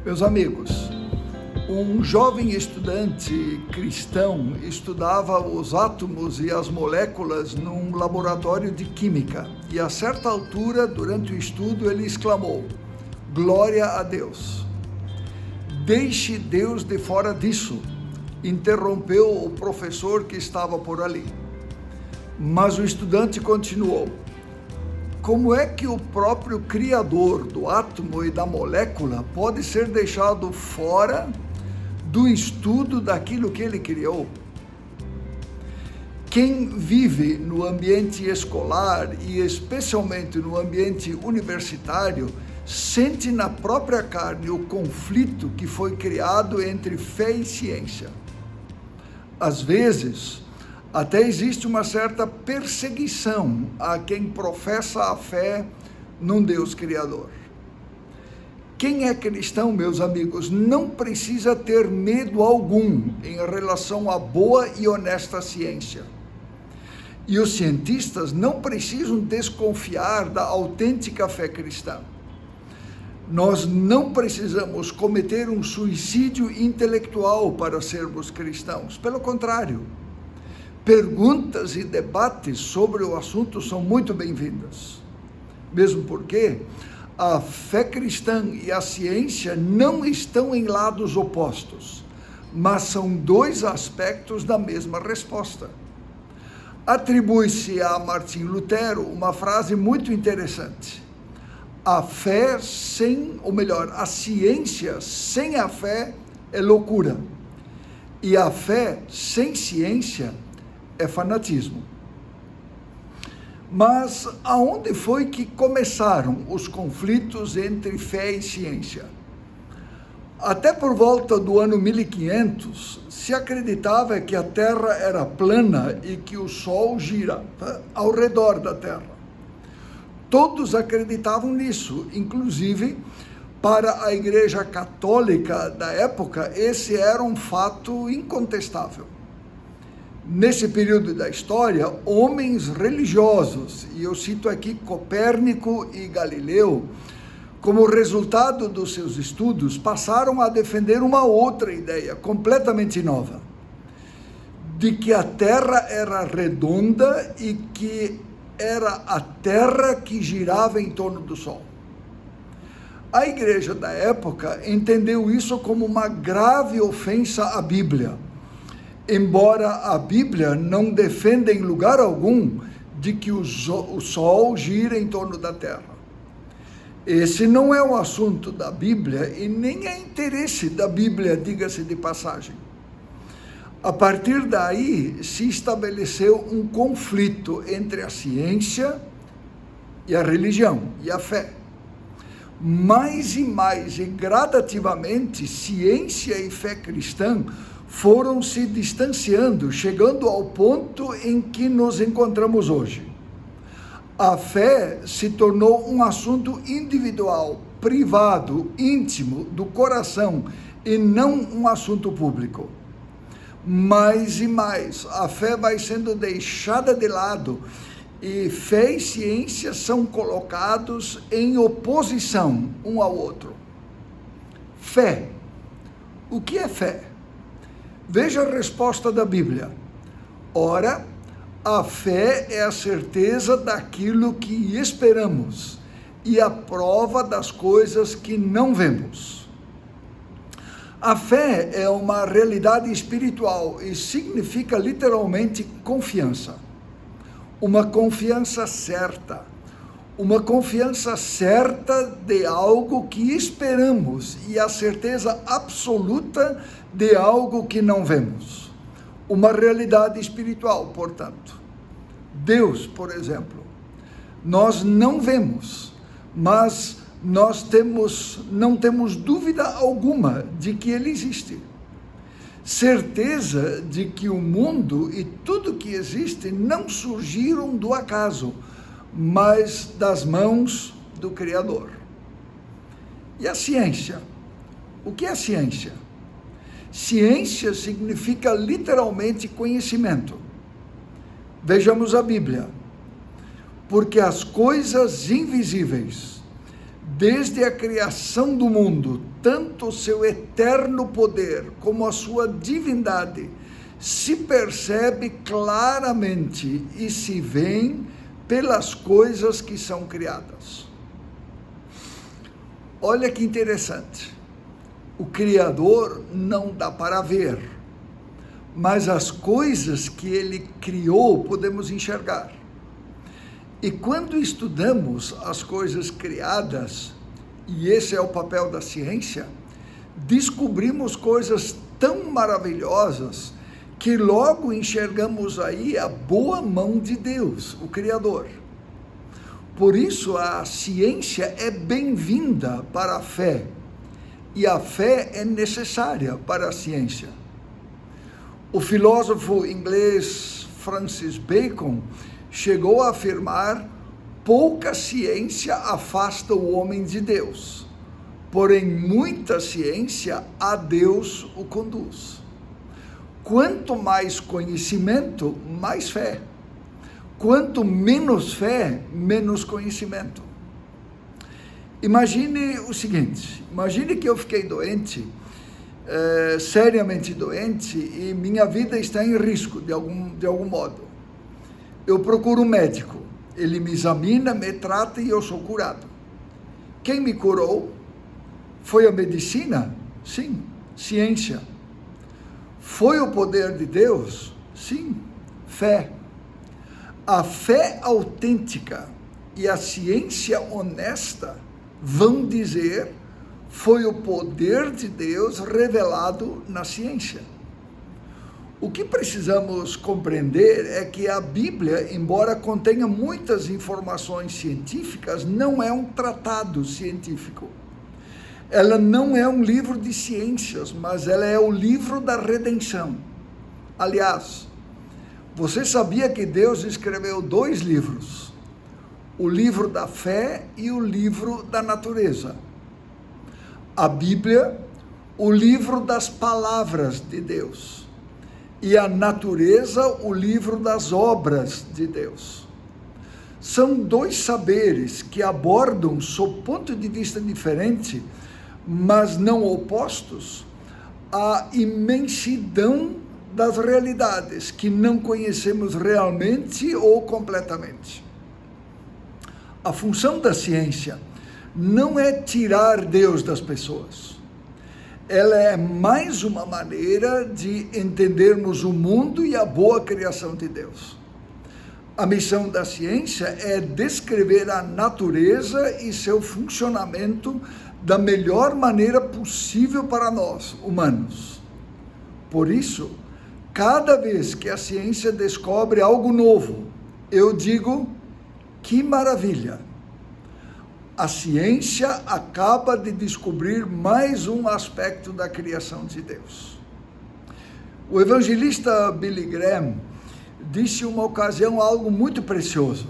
Meus amigos, um jovem estudante cristão estudava os átomos e as moléculas num laboratório de química e a certa altura, durante o estudo, ele exclamou: "Glória a Deus!" "Deixe Deus de fora disso", interrompeu o professor que estava por ali. Mas o estudante continuou: "Como é que o próprio Criador do átomo e da molécula pode ser deixado fora do estudo daquilo que ele criou?" Quem vive no ambiente escolar e especialmente no ambiente universitário sente na própria carne o conflito que foi criado entre fé e ciência. Às vezes, até existe uma certa perseguição a quem professa a fé num Deus Criador. Quem é cristão, meus amigos, não precisa ter medo algum em relação à boa e honesta ciência. E os cientistas não precisam desconfiar da autêntica fé cristã. Nós não precisamos cometer um suicídio intelectual para sermos cristãos. Pelo contrário, perguntas e debates sobre o assunto são muito bem-vindas. Mesmo porque a fé cristã e a ciência não estão em lados opostos, mas são dois aspectos da mesma resposta. Atribui-se a Martim Lutero uma frase muito interessante: a fé a ciência sem a fé é loucura, e a fé sem ciência é fanatismo. Mas aonde foi que começaram os conflitos entre fé e ciência? Até por volta do ano 1500, se acreditava que a Terra era plana e que o Sol gira ao redor da Terra. Todos acreditavam nisso, inclusive para a Igreja Católica da época, esse era um fato incontestável. Nesse período da história, homens religiosos, e eu cito aqui Copérnico e Galileu, como resultado dos seus estudos, passaram a defender uma outra ideia completamente nova, de que a Terra era redonda e que era a Terra que girava em torno do Sol. A igreja da época entendeu isso como uma grave ofensa à Bíblia, embora a Bíblia não defenda em lugar algum de que o Sol gira em torno da Terra. Esse não é o assunto da Bíblia e nem é interesse da Bíblia, diga-se de passagem. A partir daí, se estabeleceu um conflito entre a ciência e a religião e a fé. Mais e mais, e gradativamente, ciência e fé cristã foram se distanciando, chegando ao ponto em que nos encontramos hoje. A fé se tornou um assunto individual, privado, íntimo, do coração, e não um assunto público. Mais e mais, a fé vai sendo deixada de lado e fé e ciência são colocados em oposição um ao outro. Fé. O que é fé? Veja a resposta da Bíblia. Ora, a fé é a certeza daquilo que esperamos e a prova das coisas que não vemos. A fé é uma realidade espiritual e significa literalmente confiança. Uma confiança certa. Uma confiança certa de algo que esperamos e a certeza absoluta de algo que não vemos. Uma realidade espiritual, portanto. Deus, por exemplo, nós não vemos, mas não temos dúvida alguma de que ele existe. Certeza de que o mundo e tudo que existe não surgiram do acaso, mas das mãos do Criador. E a ciência? O que é ciência? Ciência significa literalmente conhecimento. Vejamos a Bíblia. Porque as coisas invisíveis, desde a criação do mundo, tanto o seu eterno poder como a sua divindade se percebe claramente e se vê pelas coisas que são criadas. Olha que interessante. O Criador não dá para ver, mas as coisas que ele criou podemos enxergar. E quando estudamos as coisas criadas, e esse é o papel da ciência, descobrimos coisas tão maravilhosas que logo enxergamos aí a boa mão de Deus, o Criador. Por isso a ciência é bem-vinda para a fé, e a fé é necessária para a ciência. O filósofo inglês Francis Bacon chegou a afirmar: pouca ciência afasta o homem de Deus, porém muita ciência a Deus o conduz. Quanto mais conhecimento, mais fé. Quanto menos fé, menos conhecimento. Imagine o seguinte, imagine que eu fiquei doente, seriamente doente, e minha vida está em risco de algum modo. Eu procuro um médico, ele me examina, me trata e eu sou curado. Quem me curou? Foi a medicina? Sim. Ciência. Foi o poder de Deus? Sim. Fé. A fé autêntica e a ciência honesta vão dizer: foi o poder de Deus revelado na ciência. O que precisamos compreender é que a Bíblia, embora contenha muitas informações científicas, não é um tratado científico. Ela não é um livro de ciências, mas ela é o livro da redenção. Aliás, você sabia que Deus escreveu 2 livros? O livro da fé e o livro da natureza. A Bíblia, o livro das palavras de Deus. E a natureza, o livro das obras de Deus. São 2 saberes que abordam, sob ponto de vista diferente, mas não opostos, a imensidão das realidades que não conhecemos realmente ou completamente. A função da ciência não é tirar Deus das pessoas. Ela é mais uma maneira de entendermos o mundo e a boa criação de Deus. A missão da ciência é descrever a natureza e seu funcionamento da melhor maneira possível para nós, humanos. Por isso, cada vez que a ciência descobre algo novo, eu digo: que maravilha! A ciência acaba de descobrir mais um aspecto da criação de Deus. O evangelista Billy Graham disse em uma ocasião algo muito precioso: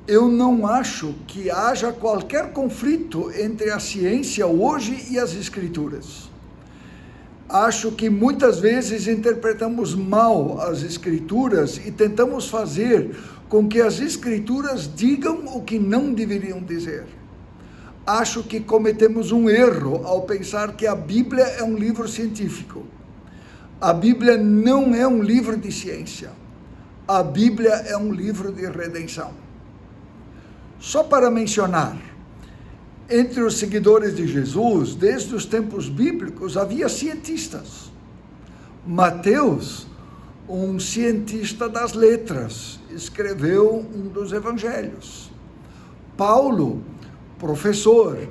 eu não acho que haja qualquer conflito entre a ciência hoje e as escrituras. Acho que muitas vezes interpretamos mal as escrituras e tentamos fazer com que as escrituras digam o que não deveriam dizer. Acho que cometemos um erro ao pensar que a Bíblia é um livro científico. A Bíblia não é um livro de ciência. A Bíblia é um livro de redenção. Só para mencionar, entre os seguidores de Jesus, desde os tempos bíblicos, havia cientistas. Mateus, um cientista das letras, escreveu um dos evangelhos. Paulo, professor,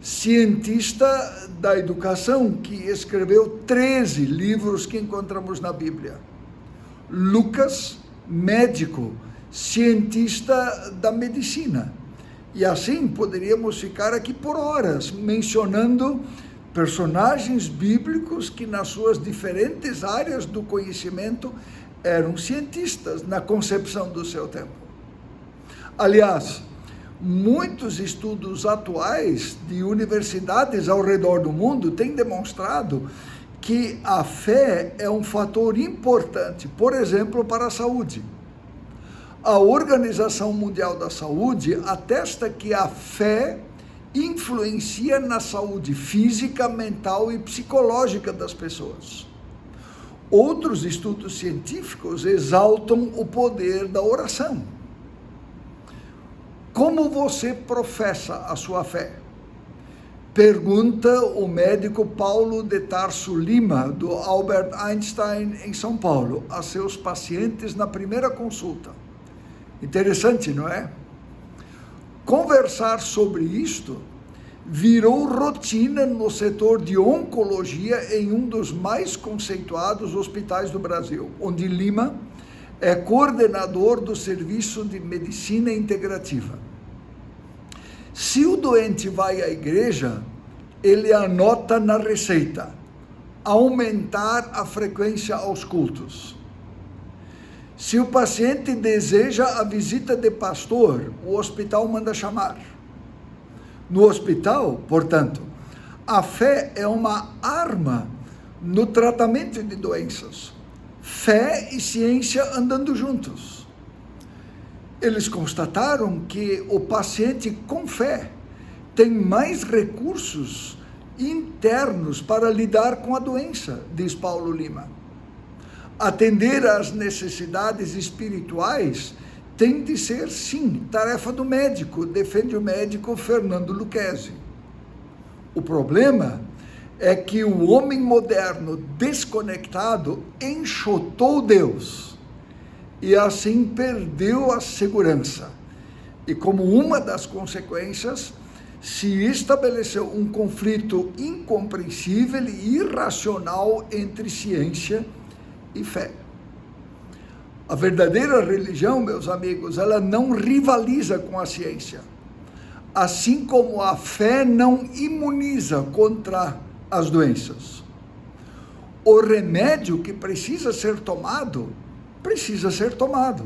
cientista da educação, que escreveu 13 livros que encontramos na Bíblia. Lucas, médico, cientista da medicina. E assim poderíamos ficar aqui por horas mencionando personagens bíblicos que nas suas diferentes áreas do conhecimento eram cientistas na concepção do seu tempo. Aliás, muitos estudos atuais de universidades ao redor do mundo têm demonstrado que a fé é um fator importante, por exemplo, para a saúde. A Organização Mundial da Saúde atesta que a fé influencia na saúde física, mental e psicológica das pessoas. Outros estudos científicos exaltam o poder da oração. Como você professa a sua fé? Pergunta o médico Paulo de Tarso Lima, do Albert Einstein, em São Paulo, a seus pacientes na primeira consulta. Interessante, não é? Conversar sobre isto virou rotina no setor de oncologia em um dos mais conceituados hospitais do Brasil, onde Lima é coordenador do Serviço de Medicina Integrativa. Se o doente vai à igreja, ele anota na receita: aumentar a frequência aos cultos. Se o paciente deseja a visita de pastor, o hospital manda chamar. No hospital, portanto, a fé é uma arma no tratamento de doenças. Fé e ciência andando juntos. Eles constataram que o paciente com fé tem mais recursos internos para lidar com a doença, diz Paulo Lima. Atender às necessidades espirituais tem de ser, sim, tarefa do médico, defende o médico Fernando Lucchesi. O problema é que o homem moderno desconectado enxotou Deus e assim perdeu a segurança. E como uma das consequências, se estabeleceu um conflito incompreensível e irracional entre ciência e fé. A verdadeira religião, meus amigos, ela não rivaliza com a ciência. Assim como a fé não imuniza contra as doenças. O remédio que precisa ser tomado, precisa ser tomado.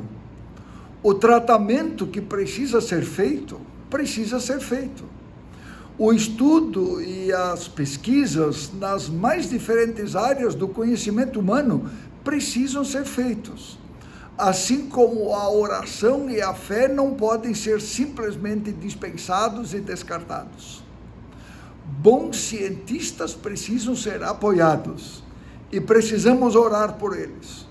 O tratamento que precisa ser feito, precisa ser feito. O estudo e as pesquisas nas mais diferentes áreas do conhecimento humano precisam ser feitos. Assim como a oração e a fé não podem ser simplesmente dispensados e descartados. Bons cientistas precisam ser apoiados e precisamos orar por eles.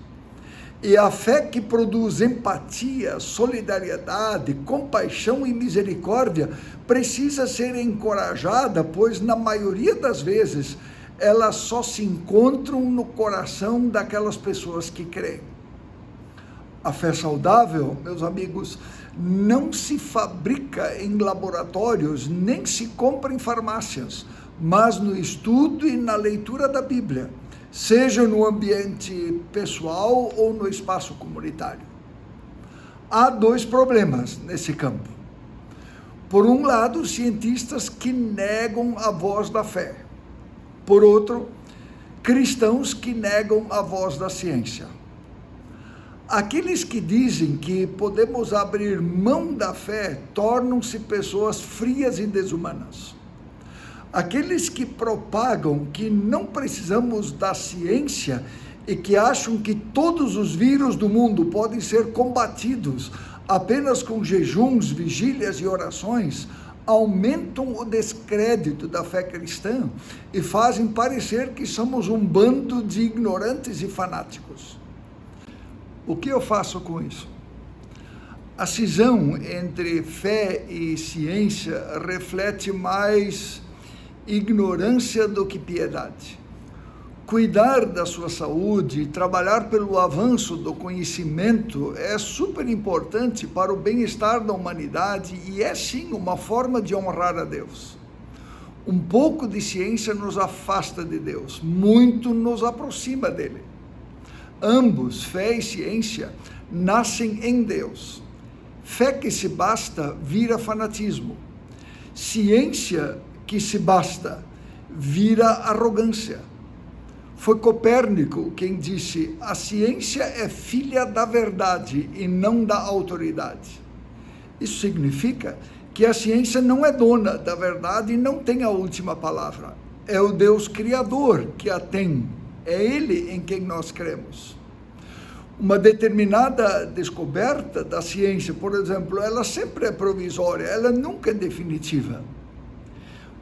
E a fé que produz empatia, solidariedade, compaixão e misericórdia precisa ser encorajada, pois na maioria das vezes elas só se encontram no coração daquelas pessoas que creem. A fé saudável, meus amigos, não se fabrica em laboratórios, nem se compra em farmácias, mas no estudo e na leitura da Bíblia, seja no ambiente pessoal ou no espaço comunitário. Há dois problemas nesse campo. Por um lado, cientistas que negam a voz da fé. Por outro, cristãos que negam a voz da ciência. Aqueles que dizem que podemos abrir mão da fé tornam-se pessoas frias e desumanas. Aqueles que propagam que não precisamos da ciência e que acham que todos os vírus do mundo podem ser combatidos apenas com jejuns, vigílias e orações, aumentam o descrédito da fé cristã e fazem parecer que somos um bando de ignorantes e fanáticos. O que eu faço com isso? A cisão entre fé e ciência reflete mais ignorância do que piedade. Cuidar da sua saúde e trabalhar pelo avanço do conhecimento é super importante para o bem-estar da humanidade e é sim uma forma de honrar a Deus. Um pouco de ciência nos afasta de Deus, muito nos aproxima dele. Ambos, fé e ciência, nascem em Deus. Fé que se basta vira fanatismo. Ciência que se basta vira arrogância. Foi Copérnico quem disse: a ciência é filha da verdade e não da autoridade. Isso significa que a ciência não é dona da verdade e não tem a última palavra. É o Deus Criador que a tem. É Ele em quem nós cremos. Uma determinada descoberta da ciência, por exemplo, ela sempre é provisória, ela nunca é definitiva.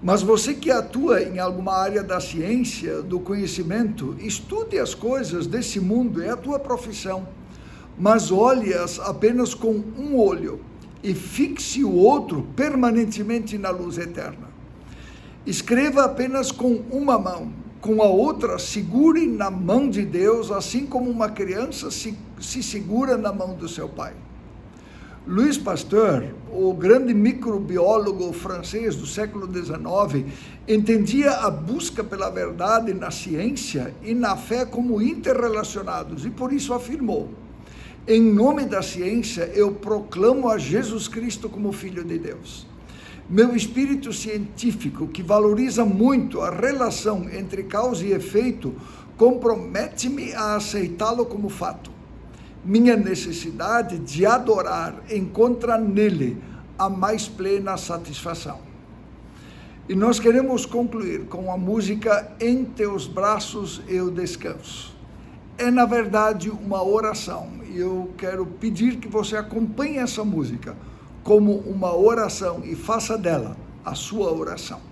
Mas você que atua em alguma área da ciência, do conhecimento, estude as coisas desse mundo, é a tua profissão, mas olhe-as apenas com um olho e fixe o outro permanentemente na luz eterna. Escreva apenas com uma mão, com a outra segure na mão de Deus, assim como uma criança se segura na mão do seu pai. Louis Pasteur, o grande microbiólogo francês do século XIX, entendia a busca pela verdade na ciência e na fé como interrelacionados, e por isso afirmou: em nome da ciência, eu proclamo a Jesus Cristo como Filho de Deus. Meu espírito científico, que valoriza muito a relação entre causa e efeito, compromete-me a aceitá-lo como fato. Minha necessidade de adorar encontra nele a mais plena satisfação. E nós queremos concluir com a música Em Teus Braços Eu Descanso. É, na verdade, uma oração, e eu quero pedir que você acompanhe essa música como uma oração e faça dela a sua oração.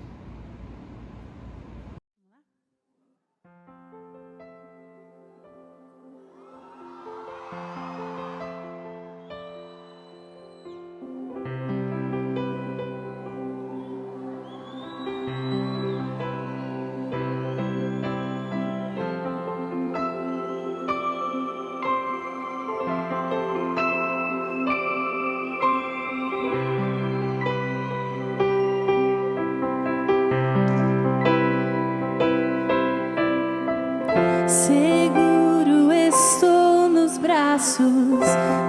Seguro estou nos braços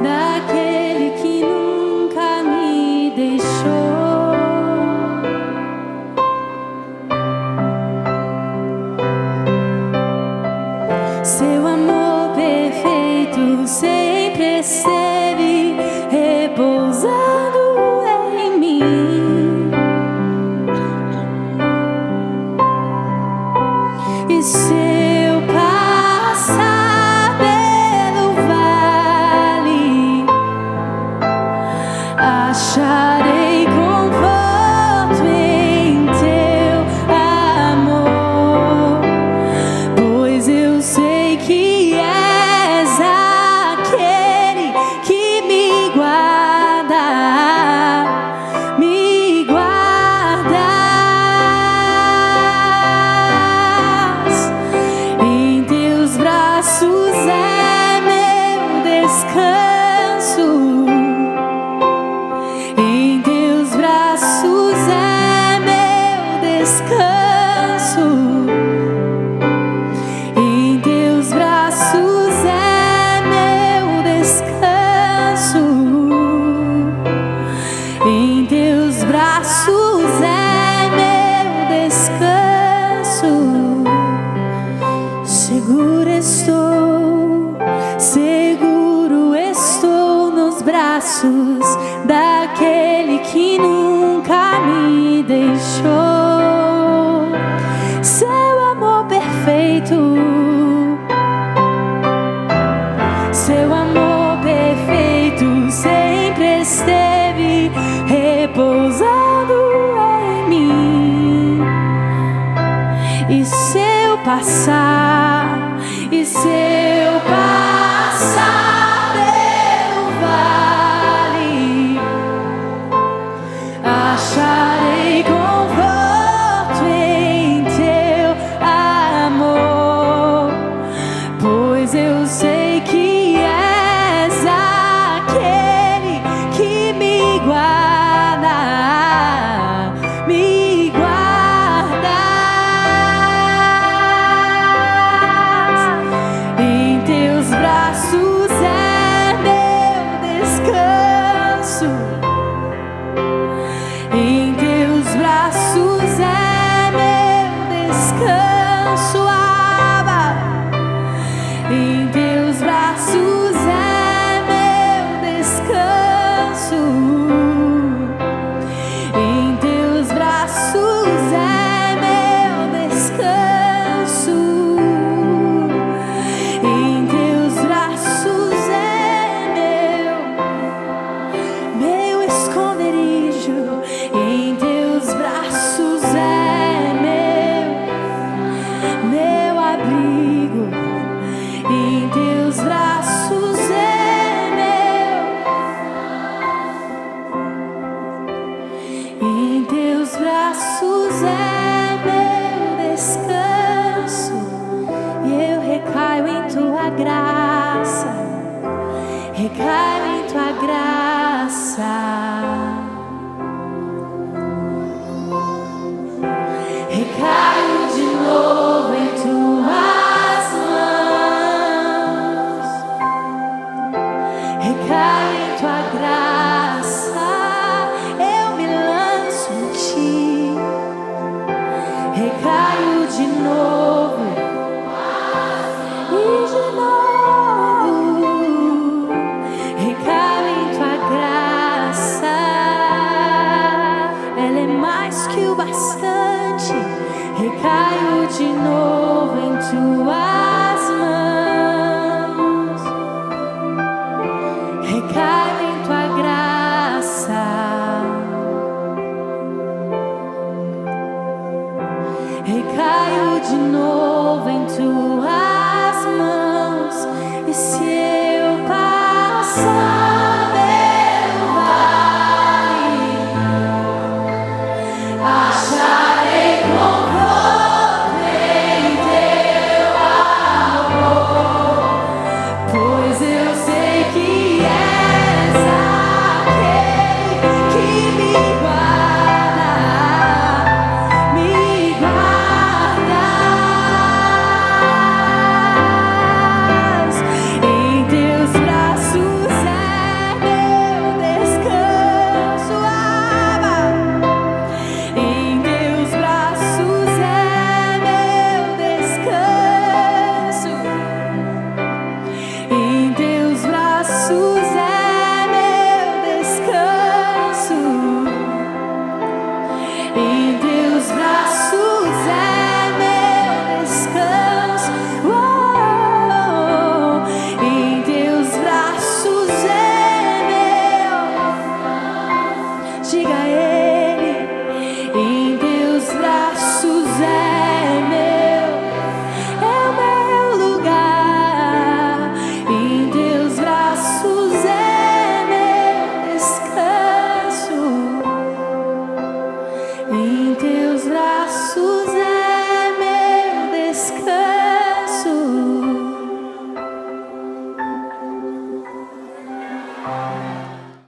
daquele que nunca me deixou. Seu amor perfeito sempre esteve repousando em mim. E seu passar pelo vale, acharei conforto em teu amor, pois eu sei que és aquele que me guarda, me guarda. Em teus braços é meu descanso, em teus braços é meu descanso, em teus braços é meu descanso, em teus braços é meu descanso. Seguro estou nos braços daquele que nunca me deixou. Seu amor perfeito, seu amor perfeito sempre esteve repousando em mim. E seu passar, e seu passar pelo vale, acharei conforto em teu amor, pois eu sei que és aquele que me guarda, me guarda. Em teus Recai em tua graça. Recaio de novo em tuas mãos. Recaio em tua graça. Eu me lanço em ti. Recaio de novo e de novo. Recaio em tua graça. Ela é mais que o bastante. Recaio de novo em tuas mãos. Recaio em tua graça. Recaio de novo em tuas mãos. E se eu passar